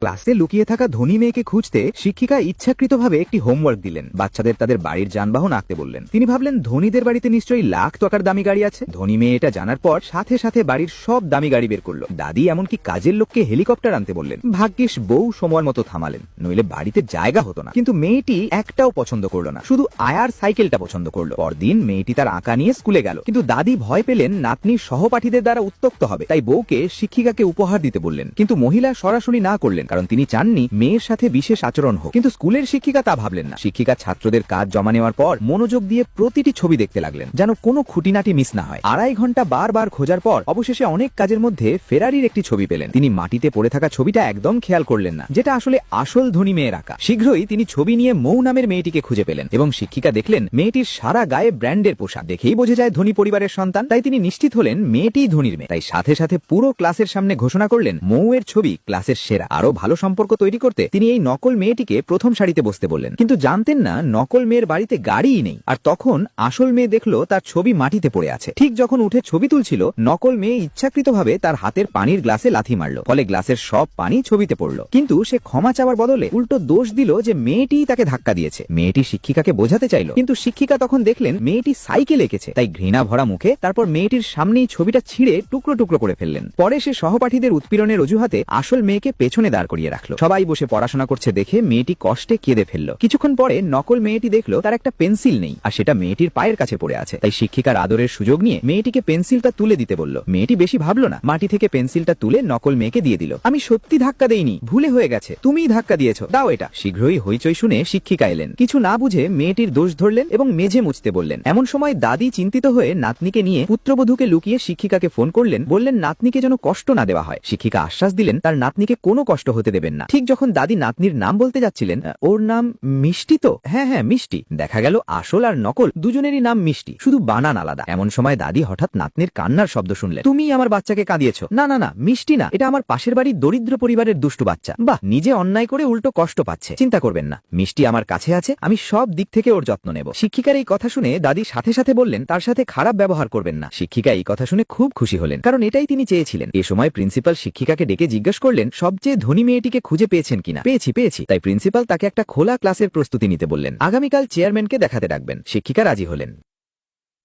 ক্লাসে লুকিয়ে থাকা ধনী মেয়েকে খুঁজতে শিক্ষিকা ইচ্ছাকৃতভাবে একটি হোমওয়ার্ক দিলেন। বাচ্চাদের তাদের বাড়ির যানবাহন আঁকতে বললেন। তিনি ভাবলেন ধনীদের বাড়িতে নিশ্চয়ই লাখ টাকার দামি গাড়ি আছে। ধনী মেয়ে এটা জানার পর সাথে সাথে বাড়ির সব দামি গাড়ি বের করলো। দাদি এমনকি কাজের লোককে হেলিকপ্টার আনতে বললেন। ভাগ্যিস বউ সময় মতো থামালেন, নইলে বাড়িতে জায়গা হতো না। কিন্তু মেয়েটি একটাও পছন্দ করলো না, শুধু আয়ার সাইকেলটা পছন্দ করলো। পরদিন মেয়েটি তার আঁকা নিয়ে স্কুলে গেল, কিন্তু দাদি ভয় পেলেন নাতনির সহপাঠীদের দ্বারা উত্ত্যক্ত হবে, তাই বউকে শিক্ষিকাকে উপহার দিতে বললেন। কিন্তু মহিলা সরাসরি না করলেন, কারণ তিনি চাননি মেয়ের সাথে বিশেষ আচরণ হোক। কিন্তু স্কুলের শিক্ষিকা তা ভাবলেন না। শিক্ষিকা ছাত্রদের কাজ জমা নেওয়ার পর মনোযোগ দিয়ে প্রতিটি ছবি দেখতে লাগলেন, যেন কোনো খুঁটিনাটি মিস না হয়। 2.5 ঘন্টা বারবার খোঁজার পর অবশেষে অনেক কাজের মধ্যে ফেরারির একটি ছবি পেলেন। তিনি মাটিতে পড়ে থাকা ছবিটা একদম খেয়াল করলেন না, যেটা আসলে আসল ধনী মেয়ের আঁকা। শীঘ্রই তিনি ছবি নিয়ে মৌ নামের মেয়েটিকে খুঁজে পেলেন এবং শিক্ষিকা দেখলেন মেয়েটির সারা গায়ে ব্র্যান্ডের পোশাক। দেখেই বোঝা যায় ধনী পরিবারের সন্তান, তাই তিনি নিশ্চিত হলেন মেয়েটিই ধনীর মেয়ে। তাই সাথে সাথে পুরো ক্লাসের সামনে ঘোষণা করলেন মৌয়ের ছবি ক্লাসের সেরা। আরো ভালো সম্পর্ক তৈরি করতে তিনি এই নকল মেয়েটিকে প্রথম সারিতে বসতে বললেন। কিন্তু জানতেন না নকল মেয়ের বাড়িতে গাড়িই নেই। আর তখন আসল মেয়ে দেখলো তার ছবি মাটিতে পড়ে আছে। ঠিক যখন উঠে ছবি তুলছিল, নকল মেয়ে ইচ্ছাকৃতভাবে তার হাতের পানির গ্লাসে লাথি মারল, ফলে গ্লাসের সব পানি ছবিতে পড়ল। কিন্তু সে ক্ষমা চাওয়ার বদলে উল্টো দোষ দিল যে মেয়েটিই তাকে ধাক্কা দিয়েছে। মেয়েটি শিক্ষিকাকে বোঝাতে চাইল, কিন্তু শিক্ষিকা তখন দেখলেন মেয়েটি সাইকেল এঁকেছে, তাই ঘৃণা ভরা মুখে তারপর মেয়েটির সামনেই ছবিটা ছিঁড়ে টুকরো টুকরো করে ফেললেন। পরে সে সহপাঠীদের উৎপীড়নের অজুহাতে আসল মেয়েকে পেছনে দাঁড় করিয়ে রাখলো। সবাই বসে পড়াশোনা করছে দেখে মেয়েটি কষ্টে কেঁদে ফেলল। কিছুক্ষণ পরে নকল মেয়েটি দেখলো তার একটা পেন্সিল নেই, আর সেটা মেয়েটির পায়ের কাছে পড়ে আছে। তাই শিক্ষিকার আদরের সুযোগ নিয়ে মেয়েটিকে পেন্সিলটা তুলে দিতে বলল। মেয়েটি বেশি ভাবলো না, মাটি থেকে পেন্সিলটা তুলে নকল মেয়েকে দিয়ে দিল। আমি সত্যি ধাক্কা দেইনি, ভুলে হয়ে গেছে, তুমিই ধাক্কা দিয়েছো, দাও এটা। শীঘ্রই হইচই শুনে শিক্ষিকা এলেন। কিছু না বুঝে মেয়েটির দোষ ধরলেন এবং মেঝে মুছতে বললেন। এমন সময় দাদি চিন্তিত হয়ে নাতনিকে নিয়ে পুত্রবধূকে লুকিয়ে শিক্ষিকাকে ফোন করলেন, বললেন নাতনিকে যেন কষ্ট না দেওয়া হয়। শিক্ষিকা আশ্বাস দিলেন তার নাতনিকে কোনো কষ্ট হতে দেবেন না। ঠিক যখন দাদি নাতনির নাম বলতে যাচ্ছিলেন, ওর নাম মিষ্টি তো? হ্যাঁ হ্যাঁ মিষ্টি। দেখা গেল আসল আর নকল দুজনেরই নাম মিষ্টি, শুধু বানান আলাদা। এমন সময় দাদি হঠাৎ নাতনির কান্নার শব্দ শুনলেন। তুমি আমার বাচ্চাকে কাঁদিয়েছো। না না না, মিষ্টি না, এটা আমার পাশের বাড়ির দরিদ্র পরিবারের দুষ্টু বাচ্চা। বাহ, নিজে অন্যায় করে উল্টো কষ্ট পাচ্ছে। চিন্তা করবেন না, মিষ্টি আমার কাছে আছে, আমি সব দিক থেকে ওর যত্ন নেব। শিক্ষিকার এই কথা শুনে দাদি সাথে সাথে বললেন তার সাথে খারাপ ব্যবহার করবেন না। শিক্ষিকা এই কথা শুনে খুব খুশি হলেন, কারণ এটাই তিনি চেয়েছিলেন। এ সময় প্রিন্সিপাল শিক্ষিকাকে ডেকে জিজ্ঞেস করলেন সবচেয়ে ধনী মেয়েটিকে খুঁজে পেয়েছেন কিনা। পেয়েছি। তাই প্রিন্সিপাল তাকে একটা খোলা ক্লাসের প্রস্তুতি নিতে বললেন। আগামীকাল চেয়ারম্যানকে দেখাতে ডাকবেন। শিক্ষিকা রাজি হলেন।